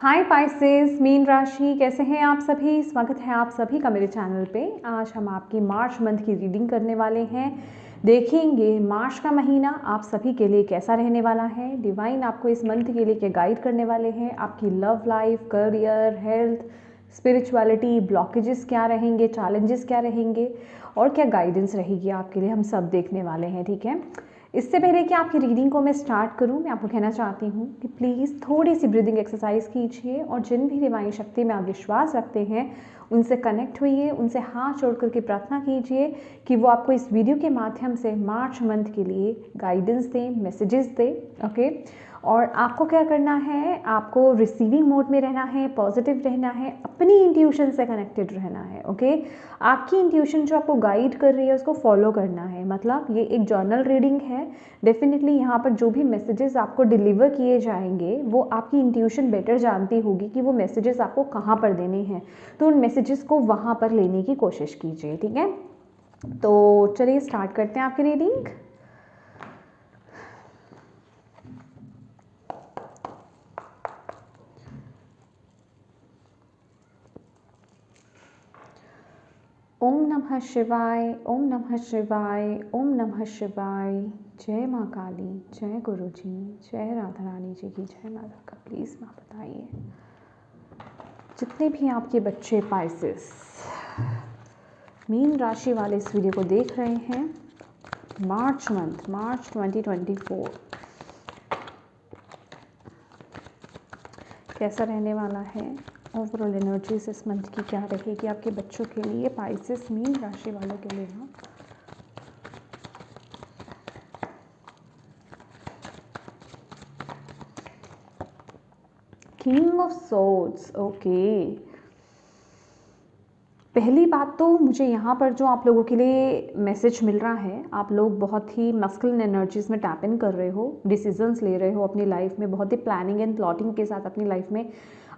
हाय Pisces, मीन राशि, कैसे हैं आप सभी। स्वागत है आप सभी का मेरे चैनल पे। आज हम आपकी मार्च मंथ की रीडिंग करने वाले हैं। देखेंगे मार्च का महीना आप सभी के लिए कैसा रहने वाला है। डिवाइन आपको इस मंथ के लिए क्या गाइड करने वाले हैं। आपकी love life, career, health, spirituality, blockages क्या रहेंगे, चैलेंजेस क्या रहेंगे और क्या गाइडेंस रहेगी आपके लिए, हम सब देखने वाले हैं। ठीक है, इससे पहले कि आपकी रीडिंग को मैं स्टार्ट करूं, मैं आपको कहना चाहती हूं कि प्लीज़ थोड़ी सी ब्रीदिंग एक्सरसाइज कीजिए और जिन भी डिवाइन शक्ति में आप विश्वास रखते हैं उनसे कनेक्ट होइए, उनसे हाथ जोड़ करके प्रार्थना कीजिए कि वो आपको इस वीडियो के माध्यम से मार्च मंथ के लिए गाइडेंस दें, मैसेजेस दें। ओके, और आपको क्या करना है, आपको रिसीविंग मोड में रहना है, पॉजिटिव रहना है, अपनी इंट्यूशन से कनेक्टेड रहना है। ओके, आपकी इंट्यूशन जो आपको गाइड कर रही है उसको फॉलो करना है। मतलब ये एक जर्नल रीडिंग है। डेफिनेटली यहाँ पर जो भी मैसेजेस आपको डिलीवर किए जाएंगे वो आपकी इंट्यूशन बेटर जानती होगी कि वो मैसेजेस आपको कहाँ पर देने हैं, तो उन मैसेजेस को वहाँ पर लेने की कोशिश कीजिए। ठीक है, तो चलिए स्टार्ट करते हैं आपकी रीडिंग। ओम नमः शिवाय, ओम नमः शिवाय, ओम नमः शिवाय। जय माँ काली, जय गुरु जी, जय राधा रानी जी की जय। माता का प्लीज़ माँ बताइए, जितने भी आपके बच्चे पाइसेस मीन राशि वाले इस वीडियो को देख रहे हैं, मार्च मंथ, मार्च 2024 कैसा रहने वाला है। ओवरऑल एनर्जीज इस मंथ की क्या रहेगी आपके बच्चों के लिए, पाइसेस मीन राशि वालों के लिए ना। King of swords. ओके, पहली बात तो मुझे यहाँ पर जो आप लोगों के लिए मैसेज मिल रहा है, आप लोग बहुत ही मस्कुलिन एनर्जीज में टैप इन कर रहे हो, डिसीजंस ले रहे हो अपनी लाइफ में, बहुत ही प्लानिंग एंड प्लॉटिंग के साथ अपनी लाइफ में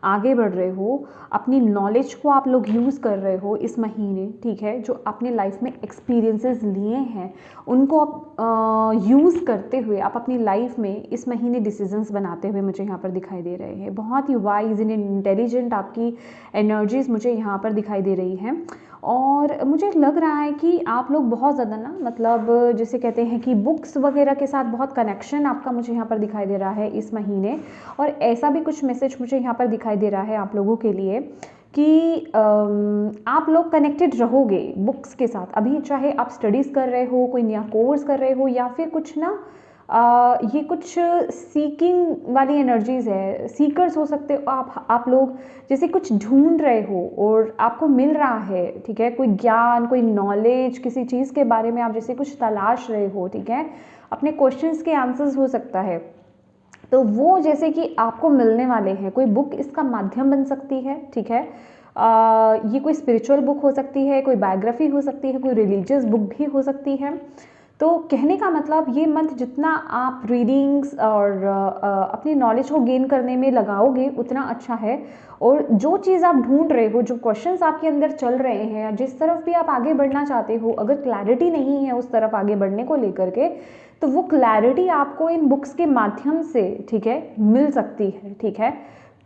आगे बढ़ रहे हो। अपनी नॉलेज को आप लोग यूज़ कर रहे हो इस महीने। ठीक है, जो अपने लाइफ में एक्सपीरियंसेस लिए हैं उनको आप यूज़ करते हुए आप अपनी लाइफ में इस महीने डिसीजंस बनाते हुए मुझे यहाँ पर दिखाई दे रहे हैं। बहुत ही वाइज एंड इंटेलिजेंट आपकी एनर्जीज मुझे यहाँ पर दिखाई दे रही हैं। और मुझे लग रहा है कि आप लोग बहुत ज़्यादा ना, मतलब जैसे कहते हैं कि बुक्स वगैरह के साथ बहुत कनेक्शन आपका मुझे यहाँ पर दिखाई दे रहा है इस महीने। और ऐसा भी कुछ मैसेज मुझे यहाँ पर दिखाई दे रहा है आप लोगों के लिए कि आप लोग कनेक्टेड रहोगे बुक्स के साथ। अभी चाहे आप स्टडीज़ कर रहे हो, कोई नया कोर्स कर रहे हो, या फिर कुछ ना ये कुछ सीकिंग वाली एनर्जीज है, सीकर्स हो सकते हो आप लोग, जैसे कुछ ढूंढ रहे हो और आपको मिल रहा है। ठीक है, कोई ज्ञान, कोई नॉलेज, किसी चीज़ के बारे में आप जैसे कुछ तलाश रहे हो। ठीक है, अपने क्वेश्चंस के आंसर्स हो सकता है, तो वो जैसे कि आपको मिलने वाले हैं। कोई बुक इसका माध्यम बन सकती है। ठीक है, ये कोई स्पिरिचुअल बुक हो सकती है, कोई बायोग्राफी हो सकती है, कोई रिलीजियस बुक भी हो सकती है। तो कहने का मतलब ये मंथ जितना आप रीडिंग्स और अपनी नॉलेज को गेन करने में लगाओगे उतना अच्छा है। और जो चीज़ आप ढूंढ रहे हो, जो क्वेश्चंस आपके अंदर चल रहे हैं, जिस तरफ भी आप आगे बढ़ना चाहते हो, अगर क्लैरिटी नहीं है उस तरफ आगे बढ़ने को लेकर के, तो वो क्लैरिटी आपको इन बुक्स के माध्यम से, ठीक है, मिल सकती है। ठीक है,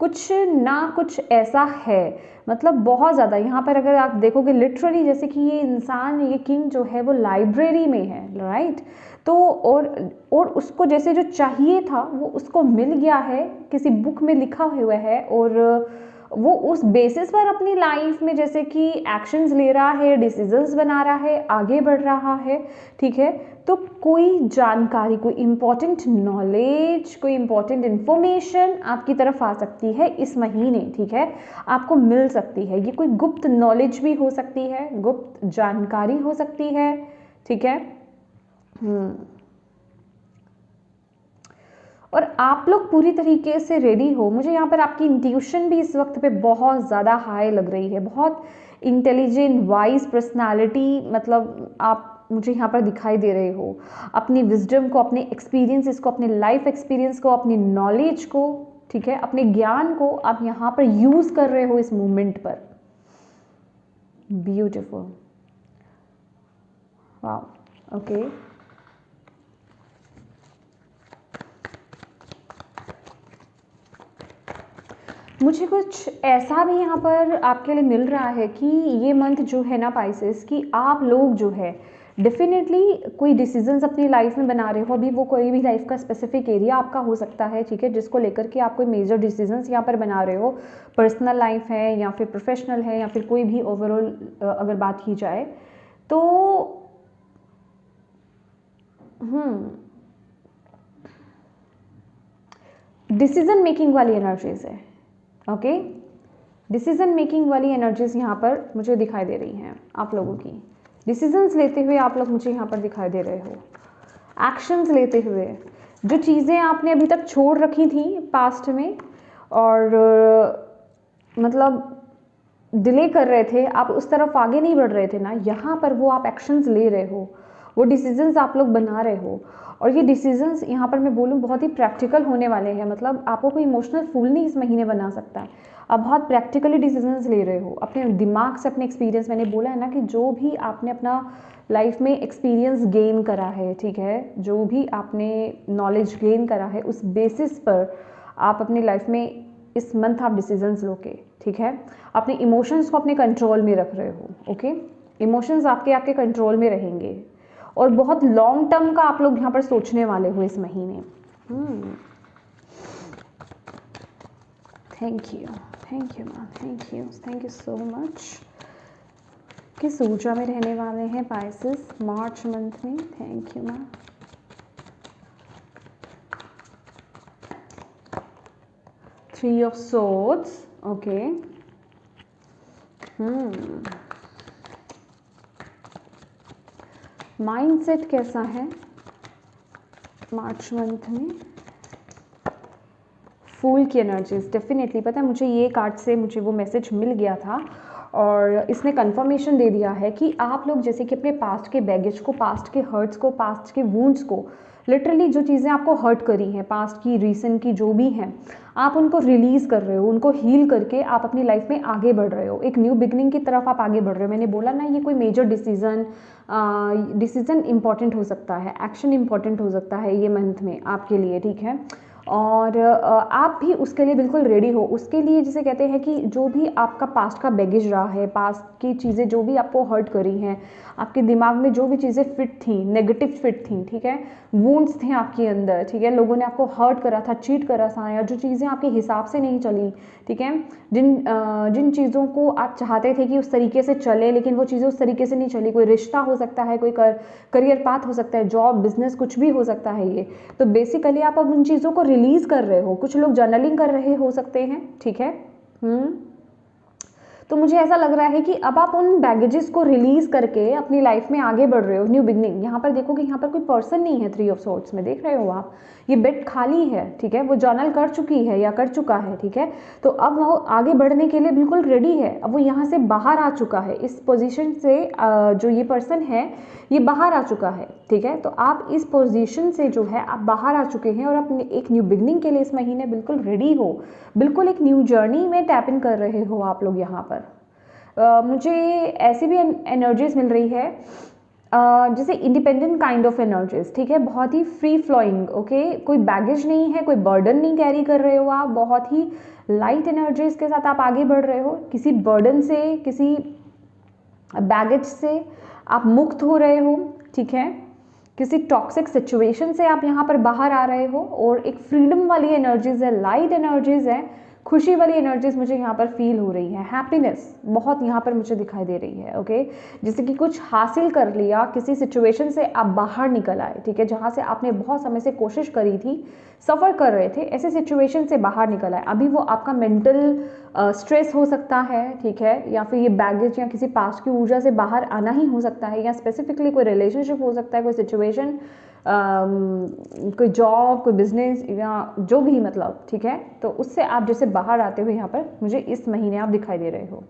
कुछ ना कुछ ऐसा है, मतलब बहुत ज़्यादा यहाँ पर अगर आप देखोगे लिटरली, जैसे कि ये इंसान, ये किंग जो है वो लाइब्रेरी में है, राइट। तो और उसको जैसे जो चाहिए था वो उसको मिल गया है, किसी बुक में लिखा हुआ है, और वो उस बेसिस पर अपनी लाइफ में जैसे कि एक्शंस ले रहा है, डिसीजंस बना रहा है, आगे बढ़ रहा है। ठीक है, तो कोई जानकारी, कोई इम्पोर्टेंट नॉलेज, कोई इम्पोर्टेंट इन्फॉर्मेशन आपकी तरफ आ सकती है इस महीने। ठीक है, आपको मिल सकती है। ये कोई गुप्त नॉलेज भी हो सकती है, गुप्त जानकारी हो सकती है। ठीक है, और आप लोग पूरी तरीके से रेडी हो। मुझे यहाँ पर आपकी इंट्यूशन भी इस वक्त पे बहुत ज़्यादा हाई लग रही है, बहुत इंटेलिजेंट वाइज पर्सनालिटी, मतलब आप मुझे यहाँ पर दिखाई दे रहे हो। अपनी विजडम को, अपने एक्सपीरियंसेस को, अपने लाइफ एक्सपीरियंस को, अपनी नॉलेज को, ठीक है, अपने ज्ञान को आप यहाँ पर यूज़ कर रहे हो इस मोमेंट पर। ब्यूटिफुल, वाह। ओके, मुझे कुछ ऐसा भी यहाँ पर आपके लिए मिल रहा है कि ये मंथ जो है ना पाइसेस, कि आप लोग जो है डेफिनेटली कोई डिसीजंस अपनी लाइफ में बना रहे हो। अभी वो कोई भी लाइफ का स्पेसिफिक एरिया आपका हो सकता है, ठीक है, जिसको लेकर के आप कोई मेजर डिसीजंस यहाँ पर बना रहे हो। पर्सनल लाइफ है या फिर प्रोफेशनल है या फिर कोई भी ओवरऑल अगर बात की जाए तो डिसीजन मेकिंग वाली एनर्जीज है। ओके, डिसीजन मेकिंग वाली एनर्जीज यहाँ पर मुझे दिखाई दे रही हैं आप लोगों की। डिसीजंस लेते हुए आप लोग मुझे यहाँ पर दिखाई दे रहे हो, एक्शंस लेते हुए। जो चीज़ें आपने अभी तक छोड़ रखी थी पास्ट में और मतलब डिले कर रहे थे, आप उस तरफ आगे नहीं बढ़ रहे थे ना, यहाँ पर वो आप एक्शंस ले रहे हो, वो डिसीजंस आप लोग बना रहे हो। और ये डिसीजंस यहाँ पर मैं बोलूँ बहुत ही प्रैक्टिकल होने वाले हैं। मतलब आपको कोई इमोशनल फूल नहीं इस महीने बना सकता है। आप बहुत प्रैक्टिकली डिसीजंस ले रहे हो अपने दिमाग से, अपने एक्सपीरियंस। मैंने बोला है ना कि जो भी आपने अपना लाइफ में एक्सपीरियंस गेन करा है, ठीक है, जो भी आपने नॉलेज गेन करा है, उस बेसिस पर आप अपनी लाइफ में इस मंथ आप डिसीजंस लोगे, ठीक है। अपने इमोशंस को अपने कंट्रोल में रख रहे हो। ओके, इमोशंस आपके कंट्रोल में रहेंगे और बहुत लॉन्ग टर्म का आप लोग यहाँ पर सोचने वाले हो इस महीने। Thank you ma'am, thank you so much. किस ऊर्जा में रहने वाले हैं पाइसेस मार्च मंथ में? Thank you ma'am. Three of swords, okay. Mindset कैसा है मार्च मंथ में? फूल की एनर्जीज डेफिनेटली। पता है मुझे ये कार्ड से मुझे वो मैसेज मिल गया था और इसने कंफर्मेशन दे दिया है कि आप लोग जैसे कि अपने पास्ट के बैगेज को, पास्ट के हर्ट्स को, पास्ट के वुंड्स को, लिटरली जो चीज़ें आपको हर्ट करी हैं पास्ट की, रीसेंट की जो भी हैं, आप उनको रिलीज़ कर रहे हो, उनको हील करके आप अपनी लाइफ में आगे बढ़ रहे हो। एक न्यू बिगनिंग की तरफ आप आगे बढ़ रहे हो। मैंने बोला ना, ये कोई मेजर डिसीजन इंपॉर्टेंट हो सकता है, एक्शन इंपॉर्टेंट हो सकता है ये मंथ में आपके लिए, ठीक है। और आप भी उसके लिए बिल्कुल रेडी हो। उसके लिए जिसे कहते हैं कि जो भी आपका पास्ट का बैगेज रहा है, पास्ट की चीज़ें जो भी आपको हर्ट करी हैं, आपके दिमाग में जो भी चीज़ें फिट थी, नेगेटिव फिट थी, ठीक है, वुंड्स थे आपके अंदर, ठीक है, लोगों ने आपको हर्ट करा था, चीट करा था, या जो चीज़ें आपके हिसाब से नहीं चली, ठीक है, जिन चीज़ों को आप चाहते थे कि उस तरीके से चले लेकिन वो चीज़ें उस तरीके से नहीं चली। कोई रिश्ता हो सकता है, कोई करियर पाथ हो सकता है, जॉब, बिजनेस, कुछ भी हो सकता है ये। तो बेसिकली आप अब उन चीज़ों को रिलीज़ कर रहे हो। कुछ लोग जर्नलिंग कर रहे हो सकते हैं, ठीक है। तो मुझे ऐसा लग रहा है कि अब आप उन बैगेजेस को रिलीज करके अपनी लाइफ में आगे बढ़ रहे हो, न्यू बिगनिंग। यहाँ पर देखो कि यहाँ पर कोई पर्सन नहीं है, थ्री ऑफ सोर्ड्स में देख रहे हो आप, ये बेड खाली है, ठीक है, वो जर्नल कर चुकी है या कर चुका है, ठीक है। तो अब वो आगे बढ़ने के लिए बिल्कुल रेडी है। अब वो यहाँ से बाहर आ चुका है, इस पोजीशन से जो ये पर्सन है ये बाहर आ चुका है, ठीक है। तो आप इस पोजीशन से जो है आप बाहर आ चुके हैं और अपने एक न्यू बिगनिंग के लिए इस महीने बिल्कुल रेडी हो, बिल्कुल एक न्यू जर्नी में टैप इन कर रहे हो आप लोग यहाँ पर। मुझे ऐसी भी एनर्जीज मिल रही है जैसे इंडिपेंडेंट काइंड ऑफ एनर्जीज, ठीक है, बहुत ही फ्री फ्लोइंग, ओके। कोई बैगेज नहीं है, कोई बर्डन नहीं कैरी कर रहे हो आप, बहुत ही लाइट एनर्जीज के साथ आप आगे बढ़ रहे हो। किसी बर्डन से, किसी बैगेज से आप मुक्त हो रहे हो, ठीक है। किसी टॉक्सिक सिचुएशन से आप यहाँ पर बाहर आ रहे हो और एक फ्रीडम वाली एनर्जीज है, लाइट एनर्जीज है, खुशी वाली एनर्जीज मुझे यहाँ पर फील हो रही है। हैप्पीनेस बहुत यहाँ पर मुझे दिखाई दे रही है, ओके। जैसे कि कुछ हासिल कर लिया, किसी सिचुएशन से आप बाहर निकल आए, ठीक है, जहाँ से आपने बहुत समय से कोशिश करी थी, सफ़र कर रहे थे, ऐसे सिचुएशन से बाहर निकल आए। अभी वो आपका मेंटल स्ट्रेस हो सकता है, ठीक है, या फिर ये बैगेज या किसी पास्ट की ऊर्जा से बाहर आना ही हो सकता है, या स्पेसिफिकली कोई रिलेशनशिप हो सकता है, कोई सिचुएशन, कोई जॉब, कोई बिजनेस या जो भी, मतलब, ठीक है। तो उससे आप जैसे बाहर आते हुए यहाँ पर मुझे इस महीने आप दिखाई दे रहे हो।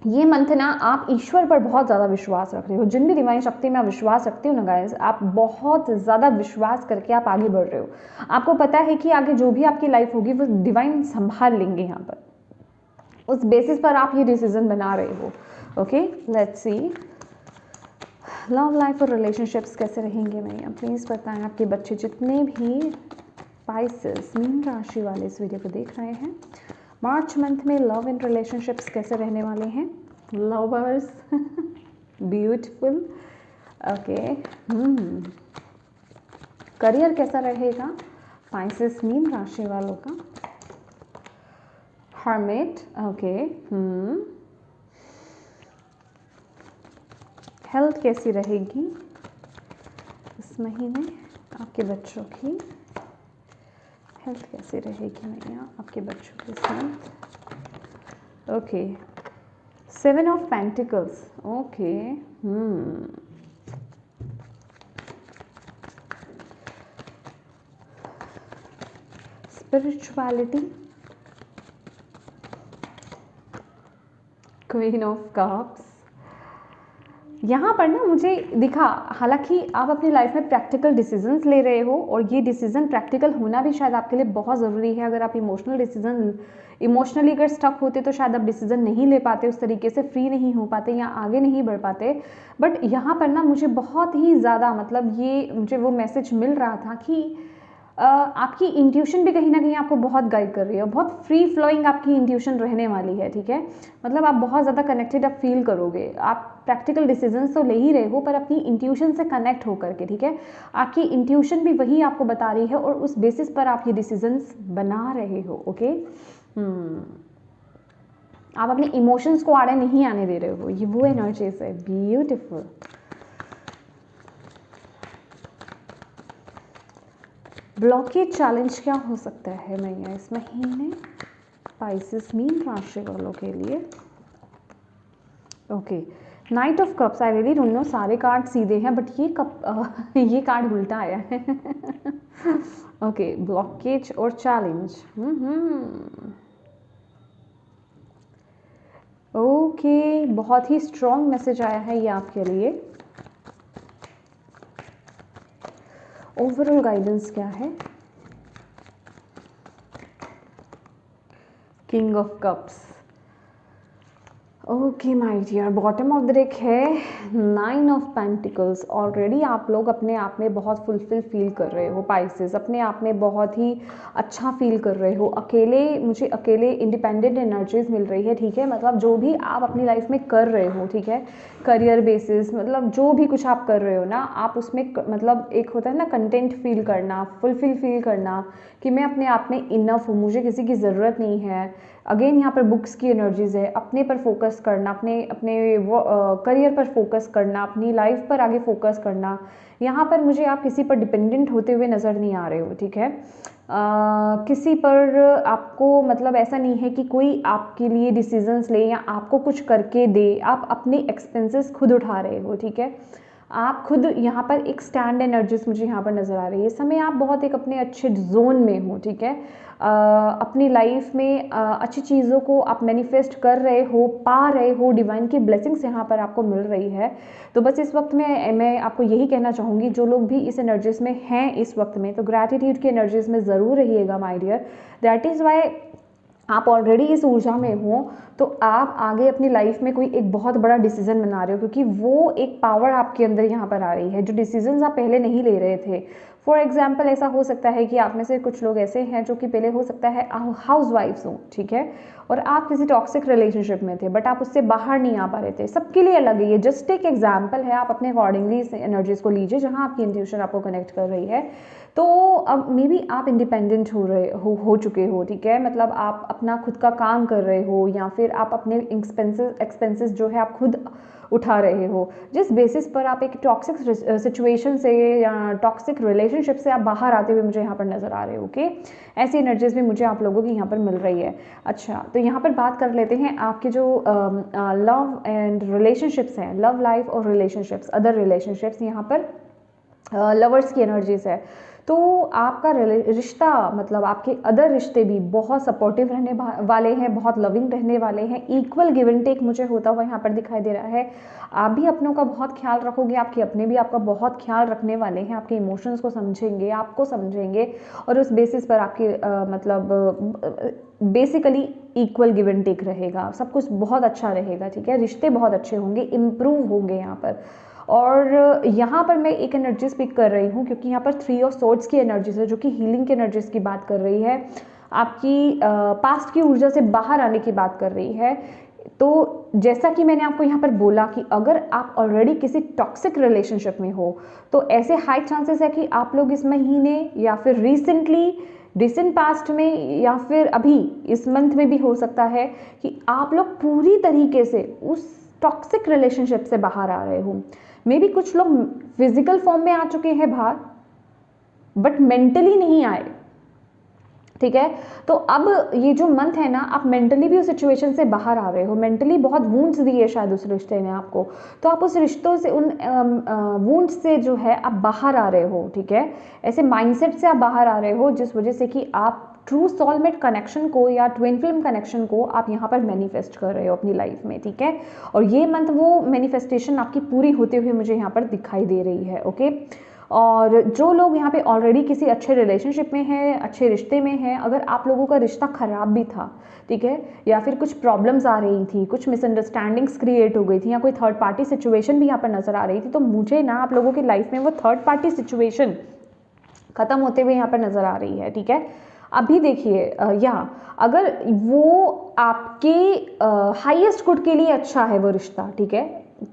ये मंथ ना आप ईश्वर पर बहुत ज़्यादा विश्वास रख रहे हो। जिन भी डिवाइन शक्ति में आप विश्वास रखते हो ना गाइस, आप बहुत ज़्यादा विश्वास करके आप आगे बढ़ रहे हो। आपको पता है कि आगे जो भी आपकी लाइफ होगी वो डिवाइन संभाल लेंगे यहाँ पर। उस बेसिस पर आप ये डिसीजन बना रहे हो, okay. Let's see love life और रिलेशनशिप्स कैसे रहेंगे मैया, प्लीज़ बताएं। आपके बच्चे जितने भी स्पाइसेस मीन राशि वाले इस वीडियो को देख रहे हैं। मार्च मंथ में लव एंड रिलेशनशिप्स कैसे रहने वाले हैं? Lovers beautiful. ओके, करियर कैसा रहेगा स्पाइसेस मीन राशि वालों का? हर्मिट। ओके, हेल्थ कैसी रहेगी इस महीने? आपके बच्चों की हेल्थ कैसी रहेगी मैया आपके बच्चों के साथ? Okay, 7 of pentacles. Okay, spirituality, queen of cups. यहाँ पर ना मुझे दिखा, हालांकि आप अपनी लाइफ में प्रैक्टिकल डिसीजंस ले रहे हो और ये डिसीजन प्रैक्टिकल होना भी शायद आपके लिए बहुत ज़रूरी है। अगर आप इमोशनली अगर स्टक होते तो शायद आप डिसीजन नहीं ले पाते, उस तरीके से फ्री नहीं हो पाते या आगे नहीं बढ़ पाते। बट यहाँ पर ना मुझे बहुत ही ज़्यादा मतलब ये मुझे वो मैसेज मिल रहा था कि आपकी इंट्यूशन भी कहीं ना कहीं आपको बहुत गाइड कर रही है। बहुत फ्री फ्लोइंग आपकी इंट्यूशन रहने वाली है, ठीक है। मतलब आप बहुत ज़्यादा कनेक्टेड आप फील करोगे। आप प्रैक्टिकल डिसीजंस तो ले ही रहे हो पर अपनी इंट्यूशन से कनेक्ट होकर के, ठीक है। आपकी इंट्यूशन भी वही आपको बता रही है और उस बेसिस पर आप ये डिसीजंस बना रहे हो। ओके, आप अपने इमोशंस को आड़े नहीं आने दे रहे हो, ये वो एनर्जीज है। ब्यूटिफुल। ब्लॉकेज चैलेंज क्या हो सकता है मैया इस महीने स्पाइसेस मीन राशि वालों के लिए? Okay, night of cups. I really don't know, सारे कार्ड सीधे हैं बट ये कार्ड उल्टा आया है। ओके, ब्लॉकेज और चैलेंज। ओके, बहुत ही स्ट्रॉन्ग मैसेज आया है ये आपके लिए। ओवरऑल गाइडेंस क्या है? King of cups. Okay my dear, bottom of the deck है 9 ऑफ पेंटिकल्स। ऑलरेडी आप लोग अपने आप में बहुत फुलफिल फील कर रहे हो पाइसेस, अपने आप में बहुत ही अच्छा फील कर रहे हो। मुझे अकेले इंडिपेंडेंट एनर्जीज मिल रही है, ठीक है। मतलब जो भी आप अपनी लाइफ में कर रहे हो, ठीक है, करियर बेसिस, मतलब जो भी कुछ आप कर रहे हो ना, आप उसमें मतलब एक होता है ना कंटेंट फील करना, फुलफिल फील करना कि मैं अपने आप में इनफ हूँ, मुझे किसी की ज़रूरत नहीं है। अगेन यहाँ पर बुक्स की एनर्जीज है, अपने पर फोकस करना, अपने करियर पर फोकस करना, अपनी लाइफ पर आगे फोकस करना। यहाँ पर मुझे आप किसी पर डिपेंडेंट होते हुए नज़र नहीं आ रहे हो, ठीक है। किसी पर आपको मतलब ऐसा नहीं है कि कोई आपके लिए डिसीजंस ले या आपको कुछ करके दे। आप अपने एक्सपेंसेस खुद उठा रहे हो, ठीक है। आप खुद यहाँ पर एक स्टैंड एनर्जीज मुझे यहाँ पर नज़र आ रही है। इस समय आप बहुत एक अपने अच्छे जोन में हो, ठीक है। अपनी लाइफ में अच्छी चीज़ों को आप मैनिफेस्ट कर रहे हो, पा रहे हो, डिवाइन की ब्लेसिंग्स यहाँ पर आपको मिल रही है। तो बस इस वक्त में मैं आपको यही कहना चाहूँगी, जो लोग भी इस एनर्जीज में हैं इस वक्त में, तो ग्रैटिट्यूड की एनर्जीज में ज़रूर रहिएगा my dear. That is why आप ऑलरेडी इस ऊर्जा में हो तो आप आगे अपनी लाइफ में कोई एक बहुत बड़ा डिसीजन बना रहे हो, क्योंकि वो एक पावर आपके अंदर यहाँ पर आ रही है जो डिसीजंस आप पहले नहीं ले रहे थे। फॉर एग्जाम्पल ऐसा हो सकता है कि आप में से कुछ लोग ऐसे हैं जो कि पहले हो सकता है हाउस वाइफ्स हों, ठीक है, और आप किसी टॉक्सिक रिलेशनशिप में थे बट आप उससे बाहर नहीं आ पा रहे थे। सबके लिए अलग है, ये जस्ट एक एग्जाम्पल है। आप अपने अकॉर्डिंगली इस एनर्जीज को लीजिए जहाँ आपकी इंट्यूशन आपको कनेक्ट कर रही है। तो अब मे बी आप इंडिपेंडेंट हो चुके हो, ठीक है। मतलब आप अपना खुद का काम कर रहे हो या फिर आप अपने एक्सपेंसेस जो है आप खुद उठा रहे हो, जिस बेसिस पर आप एक टॉक्सिक सिचुएशन से या टॉक्सिक रिलेशनशिप से आप बाहर आते हुए मुझे यहाँ पर नज़र आ रहे हो। ओके, ऐसी एनर्जीज भी मुझे आप लोगों की यहाँ पर मिल रही है। अच्छा, तो यहाँ पर बात कर लेते हैं आपके जो लव एंड रिलेशनशिप्स हैं, लव लाइफ और रिलेशनशिप्स, अदर रिलेशनशिप्स। यहाँ पर लवर्स की एनर्जीज है। तो आपका रिश्ता मतलब आपके अदर रिश्ते भी बहुत सपोर्टिव रहने वाले हैं, बहुत लविंग रहने वाले हैं। इक्वल गिव एंड टेक मुझे होता हुआ यहाँ पर दिखाई दे रहा है। आप भी अपनों का बहुत ख्याल रखोगे, आपके अपने भी आपका बहुत ख्याल रखने वाले हैं, आपके इमोशंस को समझेंगे, आपको समझेंगे और उस बेसिस पर आपके मतलब basically equal give and take रहेगा। सब कुछ बहुत अच्छा रहेगा, ठीक है। रिश्ते बहुत अच्छे होंगे, इम्प्रूव होंगे यहाँ पर। और यहाँ पर मैं एक एनर्जी स्पिक कर रही हूँ क्योंकि यहाँ पर 3 ऑफ सोर्ड्स की एनर्जीज है जो कि हीलिंग की एनर्जीज की बात कर रही है, आपकी पास्ट की ऊर्जा से बाहर आने की बात कर रही है। तो जैसा कि मैंने आपको यहाँ पर बोला कि अगर आप ऑलरेडी किसी टॉक्सिक रिलेशनशिप में हो तो ऐसे हाई चांसेस है कि आप लोग इस महीने या फिर रिसेंट पास्ट में या फिर अभी इस मंथ में भी हो सकता है कि आप लोग पूरी तरीके से उस टॉक्सिक रिलेशनशिप से बाहर आ रहे हो। मे बी कुछ लोग फिजिकल फॉर्म में आ चुके हैं बाहर, बट मेंटली नहीं आए, ठीक है। तो अब ये जो मंथ है ना, आप मेंटली भी उस सिचुएशन से बाहर आ रहे हो, मेंटली बहुत वुंड्स दिए शायद उस रिश्ते ने आपको, तो आप उस रिश्तों से, उन वुंड्स से जो है आप बाहर आ रहे हो, ठीक है। ऐसे माइंडसेट से आप बाहर आ रहे हो जिस वजह से कि आप ट्रू सोलमेट कनेक्शन को या ट्विन फ्लेम कनेक्शन को आप यहाँ पर मैनिफेस्ट कर रहे हो अपनी लाइफ में, ठीक है। और ये मंथ वो मैनिफेस्टेशन आपकी पूरी होते हुए मुझे यहाँ पर दिखाई दे रही है, ओके। और जो लोग यहाँ पे ऑलरेडी किसी अच्छे रिलेशनशिप में हैं, अच्छे रिश्ते में हैं, अगर आप लोगों का रिश्ता ख़राब भी था, ठीक है, या फिर कुछ प्रॉब्लम्स आ रही थी, कुछ मिसअंडरस्टैंडिंग्स क्रिएट हो गई थी, या कोई थर्ड पार्टी सिचुएशन भी यहाँ पर नज़र आ रही थी, तो मुझे ना आप लोगों की लाइफ में वो थर्ड पार्टी सिचुएशन ख़त्म होते हुए यहाँ पर नज़र आ रही है, ठीक है। अभी देखिए, यहाँ अगर वो आपके हाईएस्ट गुड के लिए अच्छा है वो रिश्ता, ठीक है,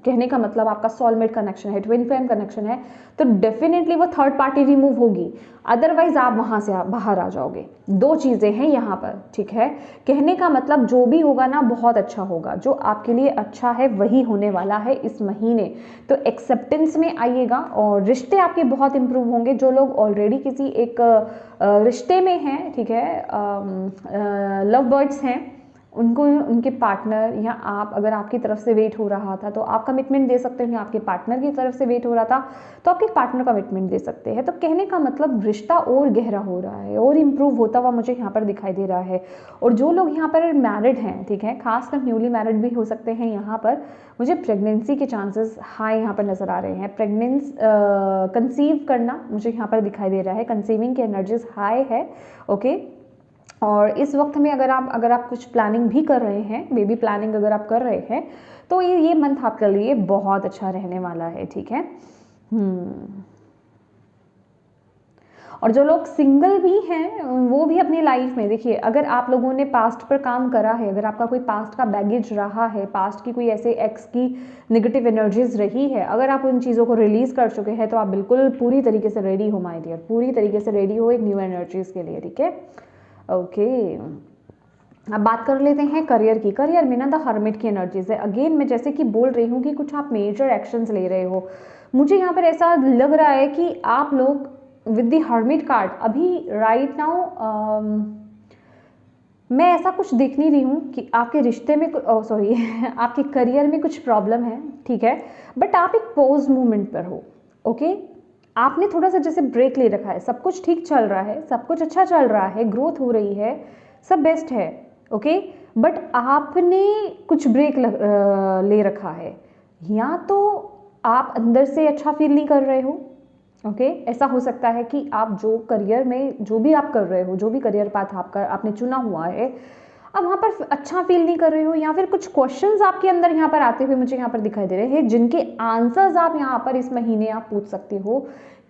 कहने का मतलब आपका सोलमेट कनेक्शन है, ट्विन फ्लेम कनेक्शन है, तो डेफिनेटली वो थर्ड पार्टी रिमूव होगी, अदरवाइज आप वहाँ से बाहर आ जाओगे। 2 चीज़ें हैं यहाँ पर, ठीक है। कहने का मतलब जो भी होगा ना बहुत अच्छा होगा, जो आपके लिए अच्छा है वही होने वाला है इस महीने। तो एक्सेप्टेंस में आइएगा और रिश्ते आपके बहुत इंप्रूव होंगे। जो लोग ऑलरेडी किसी एक रिश्ते में हैं, ठीक है, लव बर्ड्स हैं, उनको उनके पार्टनर या आप, अगर आपकी तरफ से वेट हो रहा था तो आप कमिटमेंट दे सकते हैं, आपके पार्टनर की तरफ से वेट हो रहा था तो आपके पार्टनर कमिटमेंट दे सकते हैं। तो कहने का मतलब रिश्ता और गहरा हो रहा है और इम्प्रूव होता हुआ मुझे यहाँ पर दिखाई दे रहा है। और जो लोग यहाँ पर मैरिड हैं, ठीक है, खासकर न्यूली मैरिड भी हो सकते हैं, यहाँ पर मुझे प्रेगनेंसी के चांसेस हाई यहाँ पर नज़र आ रहे हैं। कंसीव करना मुझे यहाँ पर दिखाई दे रहा है, कंसीविंग की एनर्जीज हाई है, ओके। और इस वक्त में अगर आप कुछ प्लानिंग भी कर रहे हैं, बेबी प्लानिंग अगर आप कर रहे हैं, तो ये मंथ आपके लिए बहुत अच्छा रहने वाला है, ठीक है। और जो लोग सिंगल भी हैं वो भी अपनी लाइफ में, देखिए, अगर आप लोगों ने पास्ट पर काम करा है, अगर आपका कोई पास्ट का बैगेज रहा है, पास्ट की कोई ऐसे एक्स की नेगेटिव एनर्जीज रही है, अगर आप उन चीज़ों को रिलीज़ कर चुके हैं तो आप बिल्कुल पूरी तरीके से रेडी हो माय डियर, पूरी तरीके से रेडी हो एक न्यू एनर्जीज़ के लिए, ठीक है, ओके। अब बात कर लेते हैं करियर की। करियर में ना द हर्मिट की एनर्जीज है। अगेन मैं जैसे कि बोल रही हूँ कि कुछ आप मेजर एक्शंस ले रहे हो, मुझे यहाँ पर ऐसा लग रहा है कि आप लोग विद द हर्मिट कार्ड अभी राइट नाउ मैं ऐसा कुछ देख नहीं रही हूँ कि आपके रिश्ते में आपके करियर में कुछ प्रॉब्लम है, ठीक है, बट आप एक पॉज मूवमेंट पर हो, ओके। आपने थोड़ा सा जैसे ब्रेक ले रखा है, सब कुछ ठीक चल रहा है, सब कुछ अच्छा चल रहा है, ग्रोथ हो रही है, सब बेस्ट है, ओके, बट आपने कुछ ब्रेक ले रखा है, या तो आप अंदर से अच्छा फील नहीं कर रहे हो, ओके। ऐसा हो सकता है कि आप जो करियर में जो भी आप कर रहे हो, जो भी करियर पाथ आपने चुना हुआ है, अब वहाँ पर अच्छा फील नहीं कर रहे हो, या फिर कुछ क्वेश्चंस आपके अंदर यहाँ पर आते हुए मुझे यहाँ पर दिखाई दे रहे हैं, जिनके आंसर्स आप यहाँ पर इस महीने आप पूछ सकते हो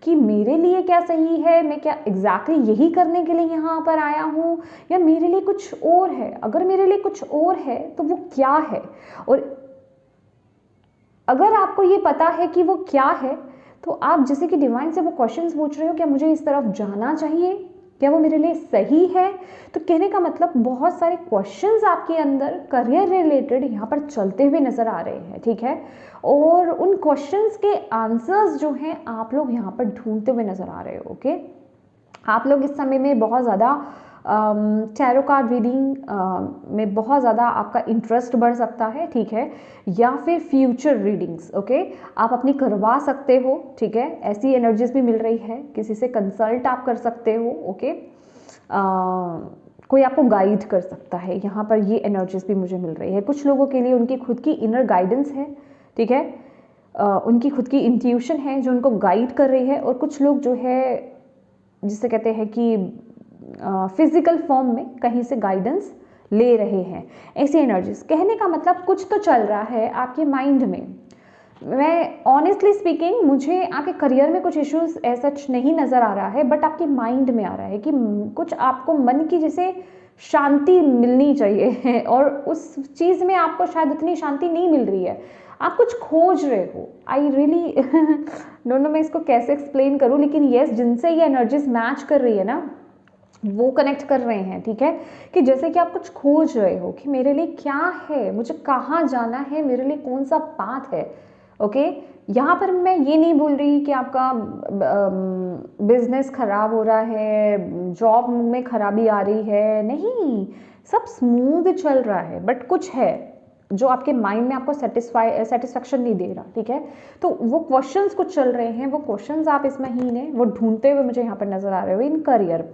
कि मेरे लिए क्या सही है, मैं क्या एग्जैक्टली यही करने के लिए यहाँ पर आया हूँ, या मेरे लिए कुछ और है। अगर मेरे लिए कुछ और है तो वो क्या है, और अगर आपको ये पता है कि वो क्या है तो आप जैसे कि डिवाइन से वो क्वेश्चंस पूछ रहे हो, क्या मुझे इस तरफ जाना चाहिए, क्या वो मेरे लिए सही है। तो कहने का मतलब बहुत सारे क्वेश्चंस आपके अंदर करियर रिलेटेड यहाँ पर चलते हुए नजर आ रहे हैं, ठीक है, और उन क्वेश्चंस के आंसर्स जो हैं आप लोग यहाँ पर ढूंढते हुए नजर आ रहे हो, ओके। आप लोग इस समय में बहुत ज़्यादा टैरो कार्ड रीडिंग में बहुत ज़्यादा आपका इंटरेस्ट बढ़ सकता है, ठीक है, या फिर फ्यूचर रीडिंग्स, ओके, आप अपनी करवा सकते हो, ठीक है, ऐसी एनर्जीज भी मिल रही है, किसी से कंसल्ट आप कर सकते हो, ओके, कोई आपको गाइड कर सकता है, यहाँ पर ये एनर्जीज भी मुझे मिल रही है। कुछ लोगों के लिए उनकी खुद की इनर गाइडेंस है, ठीक है, उनकी खुद की इंट्यूशन है जो उनको गाइड कर रही है, और कुछ लोग जो है जिसे कहते हैं कि फिजिकल फॉर्म में कहीं से गाइडेंस ले रहे हैं, ऐसी एनर्जीज। कहने का मतलब कुछ तो चल रहा है आपके माइंड में, मैं ऑनेस्टली स्पीकिंग मुझे आपके करियर में कुछ इश्यूज ऐसा नहीं नज़र आ रहा है, बट आपके माइंड में आ रहा है कि कुछ आपको मन की जैसे शांति मिलनी चाहिए और उस चीज़ में आपको शायद उतनी शांति नहीं मिल रही है, आप कुछ खोज रहे हो। आई रियली डोंट नो मैं इसको कैसे एक्सप्लेन करूँ, लेकिन येस जिनसे ये एनर्जीज मैच कर रही है ना वो कनेक्ट कर रहे हैं, ठीक है, कि जैसे कि आप कुछ खोज रहे हो कि मेरे लिए क्या है, मुझे कहाँ जाना है, मेरे लिए कौन सा पाथ है। ओके, यहाँ पर मैं ये नहीं बोल रही कि आपका बिजनेस खराब हो रहा है, जॉब में खराबी आ रही है, नहीं, सब स्मूथ चल रहा है, बट कुछ है जो आपके माइंड में आपको सेटिस्फैक्शन नहीं दे रहा, ठीक है। तो वो क्वेश्चंस कुछ चल रहे हैं, वो क्वेश्चंस आप इस महीने वो ढूंढते हुए मुझे यहाँ पर नजर आ रहे हो इन करियर।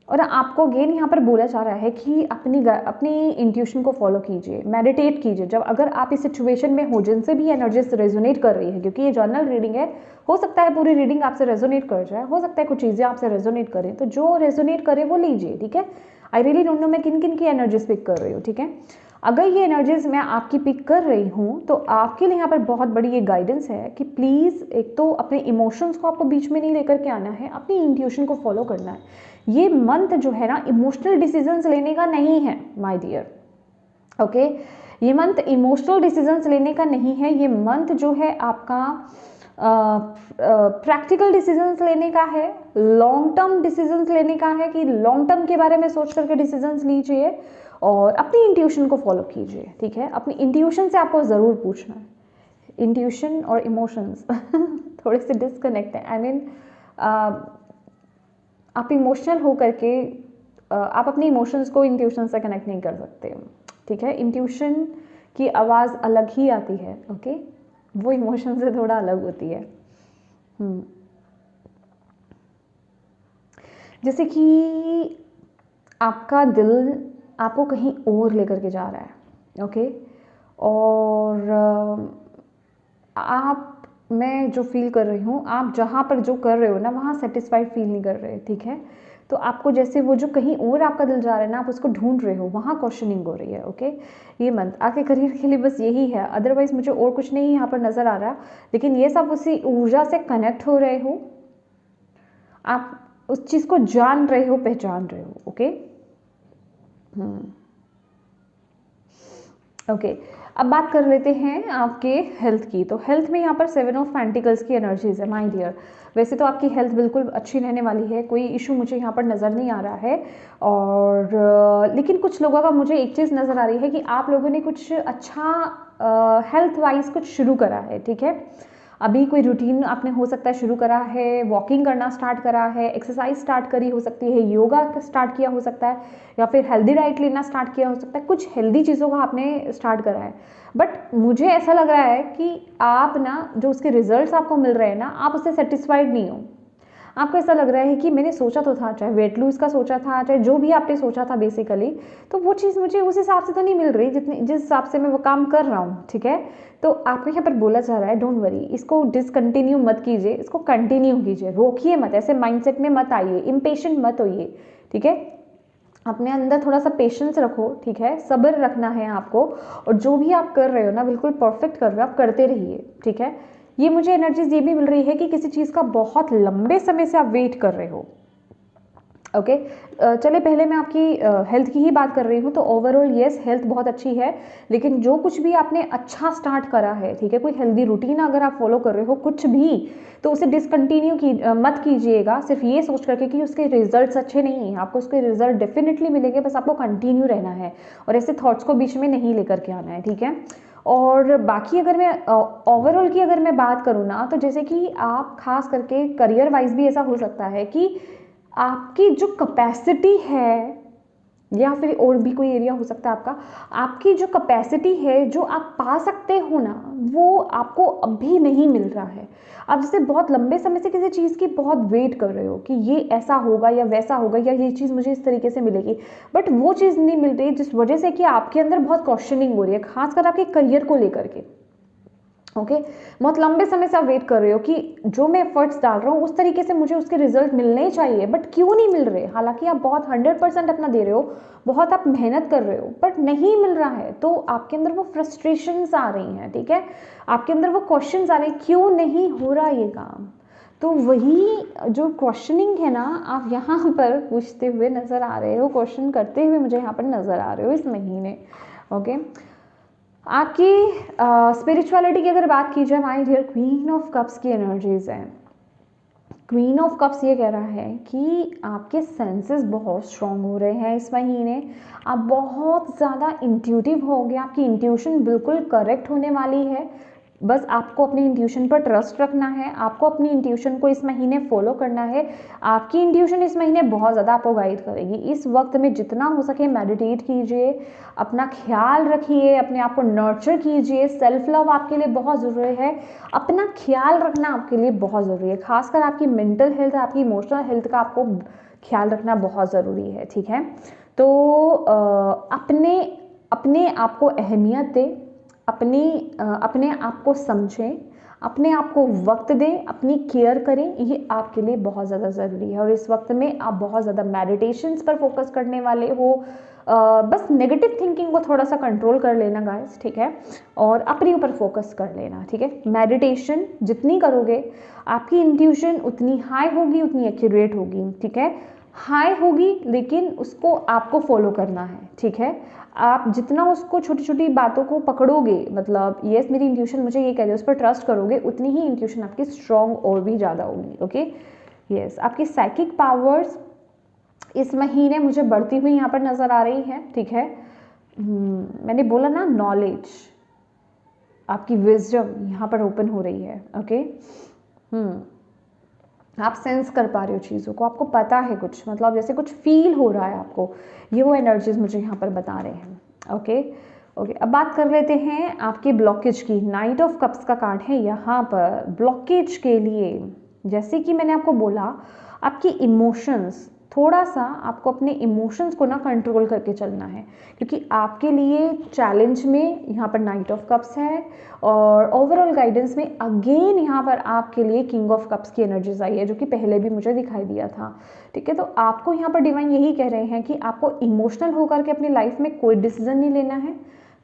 और आपको अगेन यहाँ पर बोला जा रहा है कि अपनी इंट्यूशन को फॉलो कीजिए, मेडिटेट कीजिए। जब अगर आप इस सिचुएशन में हो जिनसे भी एनर्जीज रेजोनेट कर रही है, क्योंकि ये जर्नल रीडिंग है, हो सकता है पूरी रीडिंग आपसे रेजोनेट कर जाए, हो सकता है कुछ चीज़ें आपसे रेजोनेट करें, तो जो रेजोनेट करे वो लीजिए, ठीक है। आई रियली डोंट नो मैं किन किन की एनर्जीज पिक कर रही हूँ, ठीक है। अगर ये एनर्जीज मैं आपकी पिक कर रही हूँ तो आपके लिए यहाँ पर बहुत बड़ी ये गाइडेंस है कि प्लीज़ एक तो अपने इमोशंस को आपको बीच में नहीं लेकर के आना है, अपनी इंट्यूशन को फॉलो करना है। ये मंथ जो है ना इमोशनल डिसीजंस लेने का नहीं है माय डियर, ओके। ये मंथ इमोशनल डिसीजंस लेने का नहीं है, ये मंथ जो है आपका प्रैक्टिकल डिसीजंस लेने का है, लॉन्ग टर्म डिसीजंस लेने का है कि लॉन्ग टर्म के बारे में सोच करके डिसीजंस लीजिए और अपनी इंट्यूशन को फॉलो कीजिए, ठीक है। अपनी इंट्यूशन से आपको ज़रूर पूछना है, इंट्यूशन और इमोशंस थोड़े से डिस्कनेक्ट है। आई मीन आप इमोशनल हो करके आप अपनी इमोशंस को इंट्यूशन से कनेक्ट नहीं कर सकते, ठीक है। इंट्यूशन की आवाज़ अलग ही आती है, ओके, वो इमोशन से थोड़ा अलग होती है। जैसे कि आपका दिल आपको कहीं और लेकर के जा रहा है, ओके, और आप मैं जो फील कर रही हूँ, आप जहाँ पर जो कर रहे हो ना वहाँ सेटिस्फाइड फील नहीं कर रहे, ठीक है। तो आपको जैसे वो जो कहीं और आपका दिल जा रहा है ना, आप उसको ढूंढ रहे हो, वहाँ क्वेश्चनिंग हो रही है, ओके। ये मंथ आपके करियर के लिए बस यही है, अदरवाइज मुझे और कुछ नहीं यहाँ पर नज़र आ रहा, लेकिन ये सब उसी ऊर्जा से कनेक्ट हो रहे हो, आप उस चीज़ को जान रहे हो, पहचान रहे हो, ओके। ओके, अब बात कर लेते हैं आपके हेल्थ की। तो हेल्थ में यहाँ पर 7 ऑफ पेंटिकल्स की एनर्जीज है माय डियर। वैसे तो आपकी हेल्थ बिल्कुल अच्छी रहने वाली है, कोई इशू मुझे यहाँ पर नज़र नहीं आ रहा है, और लेकिन कुछ लोगों का मुझे एक चीज़ नज़र आ रही है कि आप लोगों ने कुछ अच्छा हेल्थ वाइज कुछ शुरू करा है, ठीक है। अभी कोई रूटीन आपने हो सकता है शुरू करा है, वॉकिंग करना स्टार्ट करा है, एक्सरसाइज स्टार्ट करी हो सकती है, योगा स्टार्ट किया हो सकता है, या फिर हेल्दी डाइट लेना स्टार्ट किया हो सकता है, कुछ हेल्दी चीज़ों का आपने स्टार्ट करा है। बट मुझे ऐसा लग रहा है कि आप ना जो उसके रिजल्ट्स आपको मिल रहे हैं ना, आप उससे सेटिस्फाइड नहीं हो। आपको ऐसा लग रहा है कि मैंने सोचा तो था, चाहे वेट लूज का सोचा था, चाहे जो भी आपने सोचा था बेसिकली, तो वो चीज़ मुझे उस हिसाब से तो नहीं मिल रही जिस हिसाब से मैं वो काम कर रहा हूँ, ठीक है। तो आपको यहाँ पर बोला जा रहा है डोंट वरी, इसको डिसकंटिन्यू मत कीजिए, इसको कंटिन्यू कीजिए, रोकिए मत, ऐसे माइंडसेट में मत आइए, इम्पेशेंट मत होइए, ठीक है। अपने अंदर थोड़ा सा पेशेंस रखो, ठीक है, सब्र रखना है आपको, और जो भी आप कर रहे हो ना बिल्कुल परफेक्ट कर रहे हो, आप करते रहिए, ठीक है। ये मुझे एनर्जीज ये भी मिल रही है कि किसी चीज़ का बहुत लंबे समय से आप वेट कर रहे हो, ओके। चलिए पहले मैं आपकी हेल्थ की ही बात कर रही हूँ। तो ओवरऑल येस हेल्थ बहुत अच्छी है, लेकिन जो कुछ भी आपने अच्छा स्टार्ट करा है, ठीक है, कोई हेल्दी रूटीन अगर आप फॉलो कर रहे हो कुछ भी, तो उसे डिसकंटिन्यू मत कीजिएगा सिर्फ ये सोच करके कि उसके रिजल्ट्स अच्छे नहीं हैं। आपको उसके रिजल्ट डेफिनेटली मिलेंगे, बस आपको कंटिन्यू रहना है और ऐसे थॉट्स को बीच में नहीं लेकर के आना है, ठीक है। और बाकी अगर मैं ओवरऑल की अगर मैं बात करूँ ना, तो जैसे कि आप खास करके करियर वाइज भी ऐसा हो सकता है कि आपकी जो कैपेसिटी है, या फिर और भी कोई एरिया हो सकता है आपका, आपकी जो कैपेसिटी है जो आप पा सकते हो ना, वो आपको अभी नहीं मिल रहा है। आप जैसे बहुत लंबे समय से किसी चीज़ की बहुत वेट कर रहे हो कि ये ऐसा होगा या वैसा होगा या ये चीज़ मुझे इस तरीके से मिलेगी, बट वो चीज़ नहीं मिल रही, जिस वजह से कि आपके अंदर बहुत क्वेश्चनिंग हो रही है, खासकर आपके करियर को लेकर के, ओके बहुत लंबे समय से आप वेट कर रहे हो कि जो मैं एफर्ट्स डाल रहा हूँ उस तरीके से मुझे उसके रिजल्ट मिलने चाहिए, बट क्यों नहीं मिल रहे। हालांकि आप बहुत 100% अपना दे रहे हो, बहुत आप मेहनत कर रहे हो, बट नहीं मिल रहा है, तो आपके अंदर वो फ्रस्ट्रेशंस आ रही हैं, ठीक है, आपके अंदर वो क्वेश्चंस आ रहे हैं, क्यों नहीं हो रहा ये काम। तो वही जो क्वेश्चनिंग है ना, आप यहाँ पर पूछते हुए नज़र आ रहे हो, क्वेश्चन करते हुए मुझे यहाँ पर नज़र आ रहे हो इस महीने। ओके आपकी स्पिरिचुअलिटी की अगर बात की जाए, my dear, queen of cups की एनर्जीज है। क्वीन ऑफ कप्स ये कह रहा है कि आपके सेंसेस बहुत स्ट्रॉन्ग हो रहे हैं इस महीने, आप बहुत ज़्यादा इंट्यूटिव हो गए, आपकी इंट्यूशन बिल्कुल करेक्ट होने वाली है। बस आपको अपनी इंट्यूशन पर ट्रस्ट रखना है, आपको अपनी इंट्यूशन को इस महीने फॉलो करना है। आपकी इंट्यूशन इस महीने बहुत ज़्यादा आपको गाइड करेगी। इस वक्त में जितना हो सके मेडिटेट कीजिए, अपना ख्याल रखिए, अपने आप को नर्चर कीजिए। सेल्फ लव आपके लिए बहुत ज़रूरी है, अपना ख्याल रखना आपके लिए बहुत ज़रूरी है, खासकर आपकी मेंटल हेल्थ, आपकी इमोशनल हेल्थ का आपको ख्याल रखना बहुत ज़रूरी है, ठीक है। तो अपने आप को अहमियत दें, अपने आप को समझें, अपने आप को वक्त दें, अपनी केयर करें, ये आपके लिए बहुत ज़्यादा ज़रूरी है। और इस वक्त में आप बहुत ज़्यादा मेडिटेशंस पर फोकस करने वाले हो, बस नेगेटिव थिंकिंग को थोड़ा सा कंट्रोल कर लेना गाइस, ठीक है, और अपने ऊपर फोकस कर लेना, ठीक है। मेडिटेशन जितनी करोगे आपकी इंट्यूशन उतनी हाई होगी, उतनी एक्यूरेट होगी, ठीक है। हाई होगी लेकिन उसको आपको फॉलो करना है, ठीक है। आप जितना उसको छोटी छोटी बातों को पकड़ोगे, मतलब यस मेरी इंट्यूशन मुझे ये कह रही है, उस पर ट्रस्ट करोगे, उतनी ही इंट्यूशन आपकी स्ट्रॉन्ग और भी ज़्यादा होगी। ओके यस आपकी साइकिक पावर्स इस महीने मुझे बढ़ती हुई यहाँ पर नज़र आ रही है, ठीक है। मैंने बोला ना नॉलेज, आपकी विजडम यहाँ पर ओपन हो रही है। ओके आप सेंस कर पा रहे हो चीज़ों को, आपको पता है कुछ, मतलब जैसे कुछ फील हो रहा है आपको, ये वो एनर्जीज मुझे यहाँ पर बता रहे हैं। ओके अब बात कर लेते हैं आपके ब्लॉकेज की। नाइट ऑफ कप्स का कार्ड है यहाँ पर ब्लॉकेज के लिए। जैसे कि मैंने आपको बोला, आपकी इमोशंस, थोड़ा सा आपको अपने इमोशंस को ना कंट्रोल करके चलना है, क्योंकि आपके लिए चैलेंज में यहाँ पर नाइट ऑफ कप्स है, और ओवरऑल गाइडेंस में अगेन यहाँ पर आपके लिए किंग ऑफ कप्स की एनर्जीज आई है, जो कि पहले भी मुझे दिखाई दिया था, ठीक है। तो आपको यहाँ पर डिवाइन यही कह रहे हैं कि आपको इमोशनल होकर के अपनी लाइफ में कोई डिसीजन नहीं लेना है,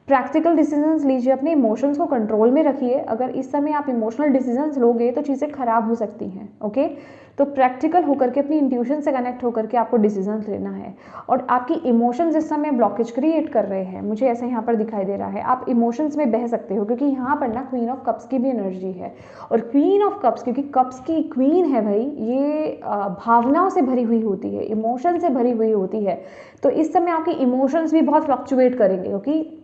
प्रैक्टिकल डिसीजंस लीजिए, अपने इमोशंस को कंट्रोल में रखिए। अगर इस समय आप इमोशनल डिसीजंस लोगे तो चीज़ें खराब हो सकती हैं। ओके तो प्रैक्टिकल होकर के अपनी इंट्यूशन से कनेक्ट होकर के आपको डिसीजंस लेना है। और आपकी इमोशंस इस समय ब्लॉकेज क्रिएट कर रहे हैं, मुझे ऐसा यहाँ पर दिखाई दे रहा है। आप इमोशंस में बह सकते हो, क्योंकि यहाँ पर ना क्वीन ऑफ कप्स की भी एनर्जी है, और क्वीन ऑफ कप्स क्योंकि कप्स की क्वीन है भाई, ये भावनाओं से भरी हुई होती है, इमोशन से भरी हुई होती है। तो इस समय आपके इमोशंस भी बहुत फ्लक्चुएट करेंगे, क्योंकि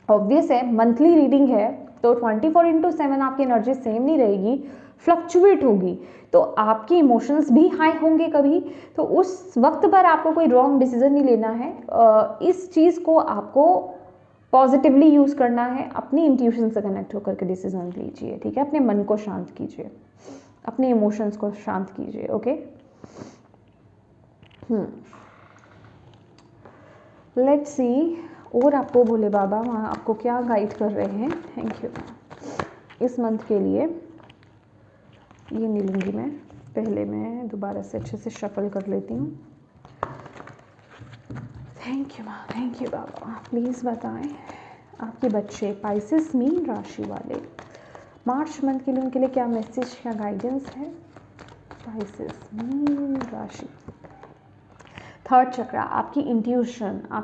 ऑब्वियस है मंथली रीडिंग है, तो 24/7 आपकी एनर्जी सेम नहीं रहेगी, फ्लक्चुएट होगी। तो आपके इमोशंस भी हाई होंगे कभी, तो उस वक्त पर आपको कोई रॉन्ग डिसीजन नहीं लेना है। इस चीज़ को आपको पॉजिटिवली यूज़ करना है, अपनी इंट्यूशन से कनेक्ट होकर के डिसीजन लीजिए, ठीक है। अपने मन को शांत कीजिए, अपने इमोशंस को शांत कीजिए। ओके लेट्स सी और आपको भोले बाबा वहाँ आपको क्या गाइड कर रहे हैं। Thank you. इस मंथ के लिए ये नहीं लूँगी मैं, पहले मैं दोबारा से अच्छे से शफल कर लेती हूँ। थैंक यू माँ, थैंक यू बाबा। प्लीज़ बताएं आपके बच्चे पाइसेस मीन राशि वाले मार्च मंथ के लिए, उनके लिए क्या मैसेज, क्या गाइडेंस है। पाइसेस मीन राशि, थर्ड चक्रा, आपकी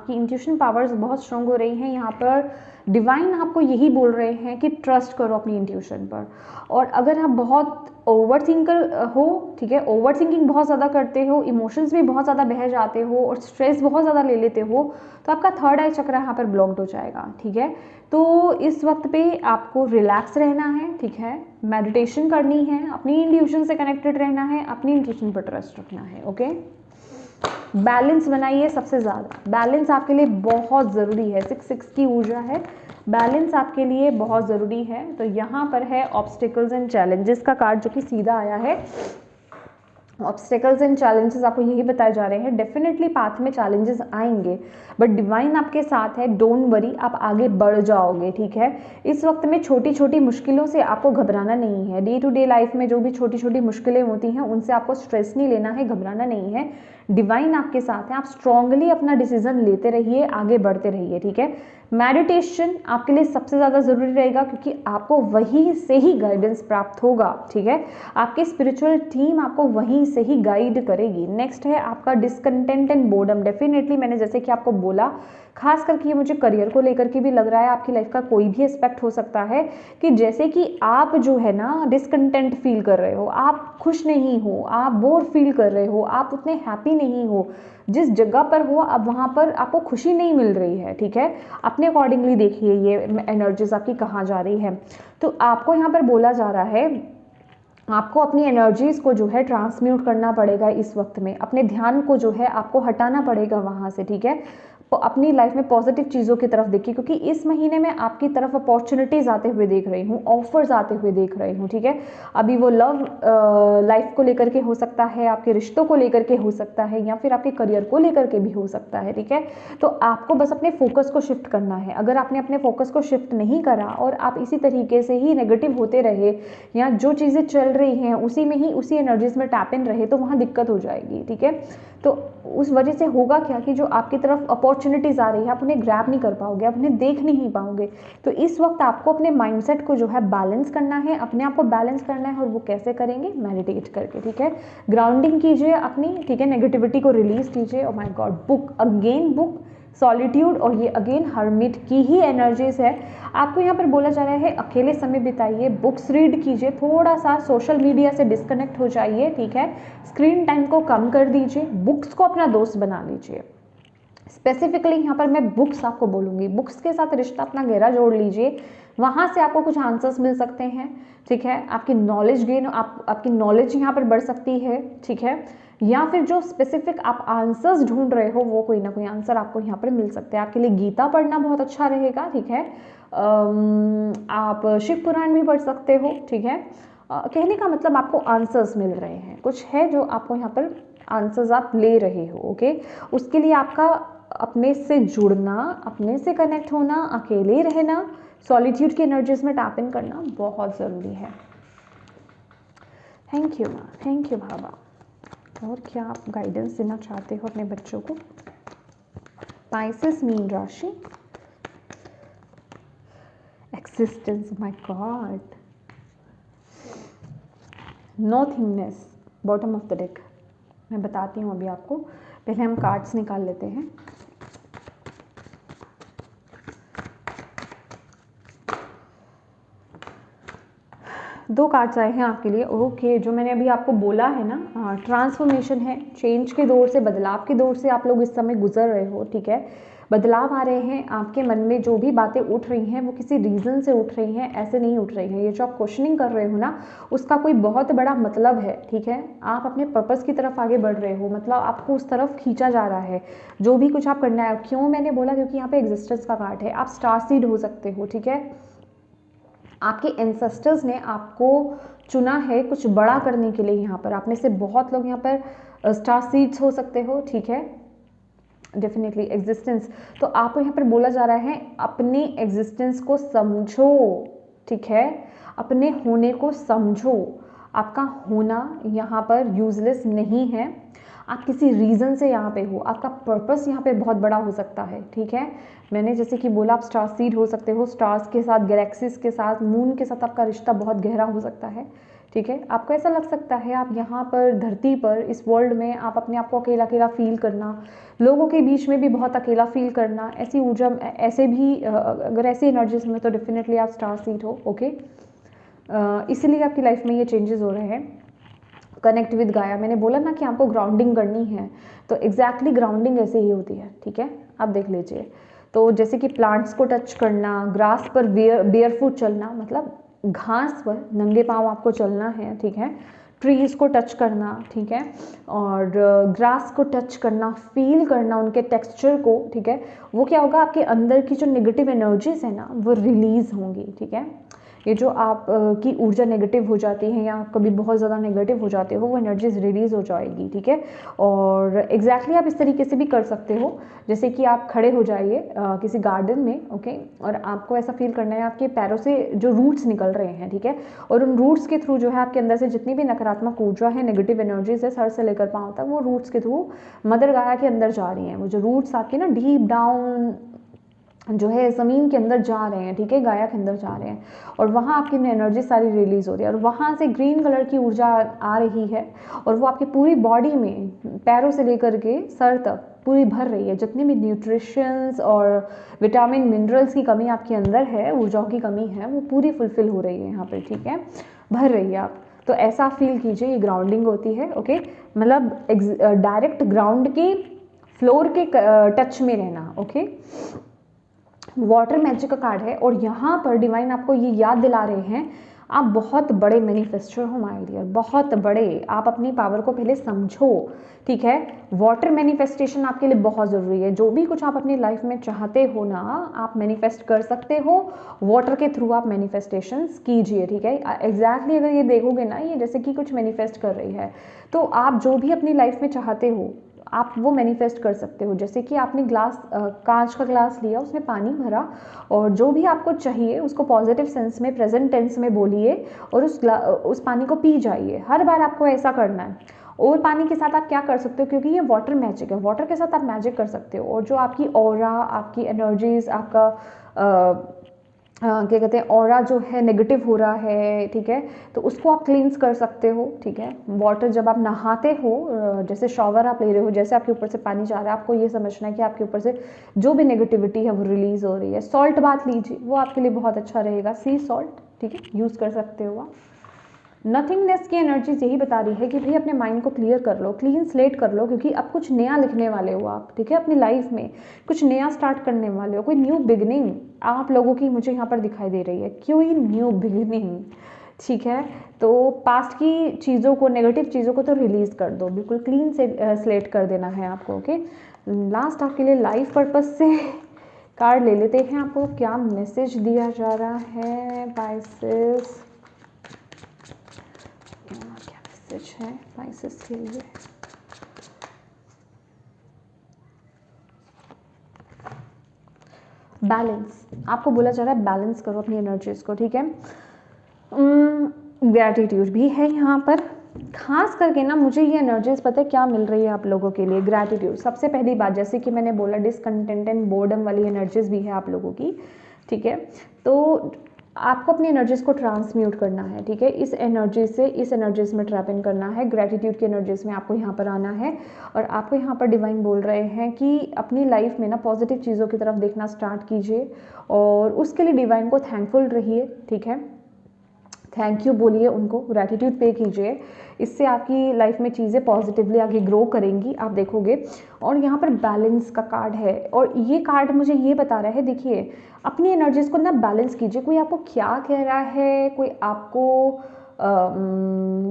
इंट्यूशन पावर्स बहुत स्ट्रॉन्ग हो रही हैं। यहाँ पर डिवाइन आपको यही बोल रहे हैं कि ट्रस्ट करो अपनी इंट्यूशन पर। और अगर आप बहुत ओवर थिंकर हो, ठीक है, ओवर थिंकिंग बहुत ज़्यादा करते हो, इमोशंस भी बहुत ज़्यादा बह जाते हो और स्ट्रेस बहुत ज़्यादा ले लेते हो, तो आपका थर्ड आई चक्रा यहाँ पर ब्लॉक्ड हो जाएगा, ठीक है। तो इस वक्त पे आपको रिलैक्स रहना है, ठीक है, मेडिटेशन करनी है, अपनी इंट्यूशन से कनेक्टेड रहना है, अपनी इंट्यूशन पर ट्रस्ट रखना है। ओके बैलेंस बनाइए, सबसे ज़्यादा बैलेंस आपके लिए बहुत ज़रूरी है। 6 की ऊर्जा है, बैलेंस आपके लिए बहुत ज़रूरी है। तो यहाँ पर है ऑब्स्टिकल्स एंड चैलेंजेस का कार्ड, जो कि सीधा आया है। ऑब्स्टेकल्स एंड चैलेंजेस आपको यही बताए जा रहे हैं। डेफिनेटली पाथ में चैलेंजेस आएंगे, बट डिवाइन आपके साथ है, डोंट वरी, आप आगे बढ़ जाओगे, ठीक है। इस वक्त में छोटी छोटी मुश्किलों से आपको घबराना नहीं है। डे टू डे लाइफ में जो भी छोटी छोटी मुश्किलें होती हैं उनसे आपको स्ट्रेस नहीं लेना है, घबराना नहीं है। डिवाइन आपके साथ है, आप स्ट्रांगली अपना डिसीजन लेते रहिए, आगे बढ़ते रहिए, ठीक है। मेडिटेशन आपके लिए सबसे ज़्यादा ज़रूरी रहेगा, क्योंकि आपको वहीं से ही गाइडेंस प्राप्त होगा, ठीक है। आपकी स्पिरिचुअल टीम आपको वहीं से ही गाइड करेगी। नेक्स्ट है आपका डिसकंटेंट एंड बोर्डम। डेफिनेटली मैंने जैसे कि आपको बोला, खास करके ये मुझे करियर को लेकर के भी लग रहा है, आपकी लाइफ का कोई भी एस्पेक्ट हो सकता है कि जैसे कि आप जो है ना डिसकंटेंट फील कर रहे हो, आप खुश नहीं हो, आप बोर फील कर रहे हो, आप उतने हैप्पी नहीं हो, जिस जगह पर हो अब वहाँ पर आपको खुशी नहीं मिल रही है, ठीक है। अपने अकॉर्डिंगली देखिए ये एनर्जीज आपकी कहाँ जा रही है। तो आपको यहाँ पर बोला जा रहा है, आपको अपनी एनर्जीज़ को जो है ट्रांसम्यूट करना पड़ेगा इस वक्त में, अपने ध्यान को जो है आपको हटाना पड़ेगा वहाँ से, ठीक है। अपनी लाइफ में पॉजिटिव चीज़ों की तरफ देखिए, क्योंकि इस महीने में आपकी तरफ अपॉर्चुनिटीज़ आते हुए देख रही हूँ, ऑफर्स आते हुए देख रही हूँ, ठीक है। अभी वो लव लाइफ को लेकर के हो सकता है, आपके रिश्तों को लेकर के हो सकता है, या फिर आपके करियर को लेकर के भी हो सकता है, ठीक है। तो आपको बस अपने फोकस को शिफ्ट करना है। अगर आपने अपने फोकस को शिफ्ट नहीं करा और आप इसी तरीके से ही नेगेटिव होते रहे, या जो चीज़ें चल रही हैं उसी में ही उसी एनर्जीज में टैप इन रहे, तो वहाँ दिक्कत हो जाएगी, ठीक है। तो उस वजह से होगा क्या कि जो आपकी तरफ अपॉर्चुनिटीज़ आ रही है आप उन्हें ग्रैब नहीं कर पाओगे, आप उन्हें देख नहीं पाओगे। तो इस वक्त आपको अपने माइंडसेट को जो है बैलेंस करना है, अपने आप को बैलेंस करना है। और वो कैसे करेंगे? मेडिटेट करके, ठीक है। ग्राउंडिंग कीजिए अपनी, ठीक है। नेगेटिविटी को रिलीज कीजिए। Oh my God, book solitude, और ये अगेन हर्मिट की ही एनर्जीज है। आपको यहाँ पर बोला जा रहा है अकेले समय बिताइए, बुक्स रीड कीजिए, थोड़ा सा सोशल मीडिया से डिस्कनेक्ट हो जाइए, ठीक है। स्क्रीन टाइम को कम कर दीजिए, बुक्स को अपना दोस्त बना लीजिए। स्पेसिफिकली यहाँ पर मैं बुक्स आपको बोलूँगी, बुक्स के साथ रिश्ता अपना गहरा जोड़ लीजिए, वहाँ से आपको कुछ आंसर्स मिल सकते हैं, ठीक है। आपकी नॉलेज गेन, आपकी नॉलेज यहाँ पर बढ़ सकती है, ठीक है। या फिर जो स्पेसिफिक आप आंसर्स ढूंढ रहे हो वो कोई ना कोई आंसर आपको यहाँ पर मिल सकते हैं। आपके लिए गीता पढ़ना बहुत अच्छा रहेगा, ठीक है। आप शिव पुराण भी पढ़ सकते हो, ठीक है। कहने का मतलब आपको आंसर्स मिल रहे हैं, कुछ है जो आपको यहाँ पर आंसर्स आप ले रहे हो, ओके। उसके लिए आपका अपने से जुड़ना, अपने से कनेक्ट होना, अकेले रहना, सॉलिट्यूड की एनर्जीज में टैप इन करना बहुत ज़रूरी है। थैंक यू माँ, थैंक यू बाबा। और क्या आप गाइडेंस देना चाहते हो अपने बच्चों को? पाइसेस मीन राशि, existence, my god, nothingness, bottom of the deck. मैं बताती हूँ अभी आपको, पहले हम कार्ड्स निकाल लेते हैं। दो कार्ड्स आए हैं आपके लिए, ओके। जो मैंने अभी आपको बोला है ना, ट्रांसफॉर्मेशन है, चेंज के दौर से, बदलाव के दौर से आप लोग इस समय गुजर रहे हो, ठीक है। बदलाव आ रहे हैं, आपके मन में जो भी बातें उठ रही हैं वो किसी रीज़न से उठ रही हैं, ऐसे नहीं उठ रही हैं। ये जो आप क्वेश्चनिंग कर रहे हो ना, उसका कोई बहुत बड़ा मतलब है, ठीक है। आप अपने पर्पस की तरफ आगे बढ़ रहे हो, मतलब आपको उस तरफ खींचा जा रहा है जो भी कुछ आप करना है। क्यों मैंने बोला? क्योंकि यहाँ पे एग्जिस्टेंस का कार्ड है, आप स्टार सीड हो सकते हो, ठीक है। आपके एंसेस्टर्स ने आपको चुना है कुछ बड़ा करने के लिए। यहाँ पर आप में से बहुत लोग यहाँ पर स्टार सीड्स हो सकते हो, ठीक है। डेफिनेटली एग्जिस्टेंस, तो आपको यहाँ पर बोला जा रहा है अपने एग्जिस्टेंस को समझो, ठीक है। अपने होने को समझो, आपका होना यहाँ पर यूजलेस नहीं है। आप किसी रीज़न से यहाँ पे हो, आपका पर्पस यहाँ पे बहुत बड़ा हो सकता है, ठीक है। मैंने जैसे कि बोला, आप स्टार सीड हो सकते हो, स्टार्स के साथ, गैलेक्सीज के साथ, मून के साथ आपका रिश्ता बहुत गहरा हो सकता है, ठीक है। आपको ऐसा लग सकता है आप यहाँ पर धरती पर, इस वर्ल्ड में आप अपने आप को अकेला अकेला फील करना, लोगों के बीच में भी बहुत अकेला फील करना, ऐसी ऊर्जा, ऐसे भी अगर ऐसी एनर्जीज में, तो डेफिनेटली आप स्टार सीड हो, ओके। इसीलिए आपकी लाइफ में ये चेंजेस हो रहे हैं। कनेक्ट विद गाया, मैंने बोला ना कि आपको ग्राउंडिंग करनी है, तो एग्जैक्टली ग्राउंडिंग ऐसे ही होती है, ठीक है। आप देख लीजिए, तो जैसे कि प्लांट्स को टच करना, ग्रास पर बेयरफुट चलना, मतलब घास पर नंगे पांव आपको चलना है, ठीक है। ट्रीज़ को टच करना, ठीक है, और ग्रास को टच करना, फील करना उनके टेक्सचर को, ठीक है। वो क्या होगा, आपके अंदर की जो नेगेटिव एनर्जीज है ना, वो रिलीज होंगी, ठीक है। ये जो आप की ऊर्जा नेगेटिव हो जाती है या कभी बहुत ज़्यादा नेगेटिव हो जाते हो, वो एनर्जीज रिलीज़ हो जाएगी, ठीक है। और एग्जैक्टली आप इस तरीके से भी कर सकते हो, जैसे कि आप खड़े हो जाइए किसी गार्डन में, ओके, और आपको ऐसा फील करना है आपके पैरों से जो रूट्स निकल रहे हैं, ठीक है, और उन रूट्स के थ्रू जो है आपके अंदर से जितनी भी नकारात्मक ऊर्जा है, नेगेटिव एनर्जीज है, सर से लेकर पाँव तक, वो रूट्स के थ्रू मदर गाया के अंदर जा रही हैं। वो जो रूट्स आपके ना डीप डाउन जो है ज़मीन के अंदर जा रहे हैं, ठीक है, गाया के अंदर जा रहे हैं, और वहाँ आपकी एनर्जी सारी रिलीज़ हो रही है, और वहाँ से ग्रीन कलर की ऊर्जा आ रही है, और वो आपकी पूरी बॉडी में पैरों से लेकर के सर तक पूरी भर रही है। जितने भी न्यूट्रिशंस और विटामिन मिनरल्स की कमी आपके अंदर है, ऊर्जाओं की कमी है, वो पूरी फुलफिल हो रही है यहाँ पर, ठीक है, भर रही है आप। तो ऐसा फील कीजिए, ये ग्राउंडिंग होती है, ओके, मतलब डायरेक्ट ग्राउंड के फ्लोर के टच में रहना, ओके। वाटर मैजिक का कार्ड है, और यहाँ पर डिवाइन आपको ये याद दिला रहे हैं, आप बहुत बड़े मैनिफेस्टर हो माय डियर, बहुत बड़े। आप अपनी पावर को पहले समझो, ठीक है। वाटर मैनिफेस्टेशन आपके लिए बहुत ज़रूरी है। जो भी कुछ आप अपनी लाइफ में चाहते हो ना, आप मैनिफेस्ट कर सकते हो, वाटर के थ्रू आप मैनिफेस्टेशंस कीजिए, ठीक है। एग्जैक्टली अगर ये देखोगे ना, ये जैसे कि कुछ मैनिफेस्ट कर रही है, तो आप जो भी अपनी लाइफ में चाहते हो आप वो मैनिफेस्ट कर सकते हो। जैसे कि आपने ग्लास कांच का ग्लास लिया, उसमें पानी भरा, और जो भी आपको चाहिए उसको पॉजिटिव सेंस में, प्रेजेंट टेंस में बोलिए, और उस पानी को पी जाइए। हर बार आपको ऐसा करना है। और पानी के साथ आप क्या कर सकते हो, क्योंकि ये वाटर मैजिक है, वाटर के साथ आप मैजिक कर सकते हो। और जो आपकी ऑरा, आपकी एनर्जीज, आपका क्या कहते हैं, ऑरा जो है नेगेटिव हो रहा है, ठीक है, तो उसको आप क्लींस कर सकते हो, ठीक है। वाटर जब आप नहाते हो, जैसे शॉवर आप ले रहे हो, जैसे आपके ऊपर से पानी जा रहा है, आपको ये समझना है कि आपके ऊपर से जो भी नेगेटिविटी है वो रिलीज हो रही है। सॉल्ट बाथ लीजिए, वो आपके लिए बहुत अच्छा रहेगा, सी सॉल्ट, ठीक है, यूज़ कर सकते हो आप। नथिंगनेस की एनर्जीज यही बता रही है कि भाई अपने माइंड को क्लियर कर लो, क्लीन स्लेट कर लो, क्योंकि अब कुछ नया लिखने वाले हो आप, ठीक है, अपनी लाइफ में कुछ नया स्टार्ट करने वाले हो, कोई न्यू बिगिनिंग आप लोगों की मुझे यहाँ पर दिखाई दे रही है, क्यों ही न्यू बिगिनिंग, ठीक है। तो पास्ट की चीज़ों को, नेगेटिव चीज़ों को तो रिलीज कर दो, बिल्कुल क्लीन से स्लेट कर देना है आपको, ओके। लास्ट आपके लिए लाइफ पर्पज से कार्ड ले लेते हैं, आपको क्या मैसेज दिया जा रहा है पाइसेस, क्या मैसेज है पाइसेस के लिए। बैलेंस, आपको बोला जा रहा है बैलेंस करो अपनी एनर्जीज को, ठीक है। ग्रैटिट्यूड भी है यहाँ पर, खास करके ना मुझे ये एनर्जीज पता है क्या मिल रही है आप लोगों के लिए। ग्रैटिट्यूड, सबसे पहली बात, जैसे कि मैंने बोला, डिसकंटेंट एंड बोर्डम वाली एनर्जीज भी है आप लोगों की, ठीक है। तो आपको अपनी एनर्जीज को ट्रांसम्यूट करना है, ठीक है, इस एनर्जी से इस एनर्जीज में ट्रैप इन करना है। ग्रैटिट्यूड की एनर्जीज में आपको यहाँ पर आना है, और आपको यहाँ पर डिवाइन बोल रहे हैं कि अपनी लाइफ में ना पॉजिटिव चीज़ों की तरफ देखना स्टार्ट कीजिए, और उसके लिए डिवाइन को थैंकफुल रहिए, ठीक है। थैंक यू बोलिए उनको, ग्रैटिट्यूड पे कीजिए, इससे आपकी लाइफ में चीज़ें पॉजिटिवली आगे ग्रो करेंगी, आप देखोगे। और यहाँ पर बैलेंस का कार्ड है, और ये कार्ड मुझे ये बता रहा है, देखिए अपनी एनर्जीज को ना बैलेंस कीजिए। कोई आपको क्या कह रहा है, कोई आपको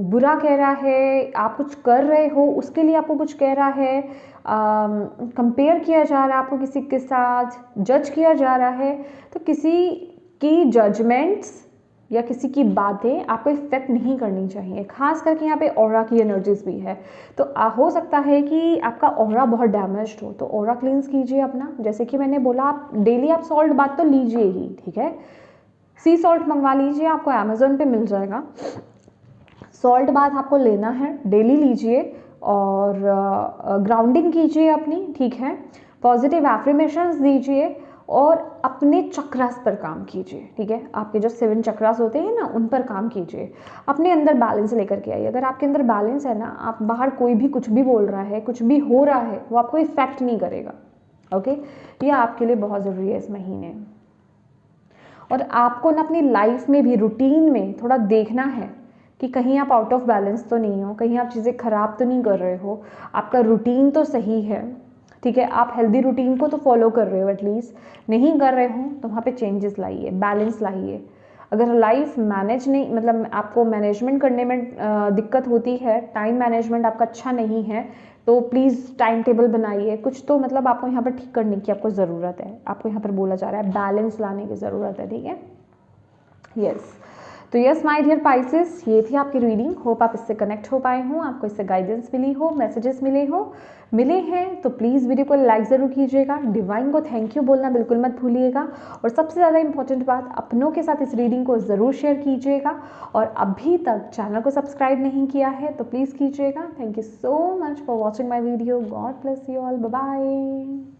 बुरा कह रहा है, आप कुछ कर रहे हो उसके लिए आपको कुछ कह रहा है, कंपेयर किया जा रहा है आपको किसी के साथ, जज किया जा रहा है, तो किसी की जजमेंट्स या किसी की बातें आपको इफेक्ट नहीं करनी चाहिए। खास करके यहाँ पे ऑरा की एनर्जीज भी है, तो हो सकता है कि आपका ऑरा बहुत डैमेज्ड हो, तो ऑरा क्लींस कीजिए अपना। जैसे कि मैंने बोला, आप डेली आप सॉल्ट बाथ तो लीजिए ही, ठीक है, सी सॉल्ट मंगवा लीजिए, आपको अमेजोन पे मिल जाएगा। सॉल्ट बाथ आपको लेना है, डेली लीजिए, और ग्राउंडिंग कीजिए अपनी, ठीक है, पॉजिटिव एफर्मेशंस दीजिए, और अपने चक्रास पर काम कीजिए, ठीक है। आपके जो 7 चक्रास होते हैं ना, उन पर काम कीजिए, अपने अंदर बैलेंस लेकर के आइए। अगर आपके अंदर बैलेंस है ना, आप बाहर कोई भी कुछ भी बोल रहा है, कुछ भी हो रहा है, वो आपको इफेक्ट नहीं करेगा, ओके। ये आपके लिए बहुत ज़रूरी है इस महीने। और आपको ना अपनी लाइफ में भी, रूटीन में थोड़ा देखना है कि कहीं आप आउट ऑफ बैलेंस तो नहीं हो, कहीं आप चीज़ें ख़राब तो नहीं कर रहे हो, आपका रूटीन तो सही है, ठीक है, आप हेल्दी रूटीन को तो फॉलो कर रहे हो, एटलीस्ट नहीं कर रहे हो तो वहाँ पे चेंजेस लाइए, बैलेंस लाइए। अगर लाइफ मैनेज नहीं, मतलब आपको मैनेजमेंट करने में दिक्कत होती है, टाइम मैनेजमेंट आपका अच्छा नहीं है, तो प्लीज़ टाइम टेबल बनाइए, कुछ तो मतलब आपको यहाँ पर ठीक करने की आपको ज़रूरत है। आपको यहाँ पर बोला जा रहा है बैलेंस लाने की ज़रूरत है, ठीक है। यस। तो यस माय डियर पाइसेस, ये थी आपकी रीडिंग। होप आप इससे कनेक्ट हो पाए हों, आपको इससे गाइडेंस मिली हो, मैसेजेस मिले हैं तो प्लीज़ वीडियो को लाइक ज़रूर कीजिएगा। डिवाइन को थैंक यू बोलना बिल्कुल मत भूलिएगा। और सबसे ज़्यादा इंपॉर्टेंट बात, अपनों के साथ इस रीडिंग को ज़रूर शेयर कीजिएगा। और अभी तक चैनल को सब्सक्राइब नहीं किया है तो प्लीज़ कीजिएगा। Thank you so much for watching my video. God bless you all. Bye bye.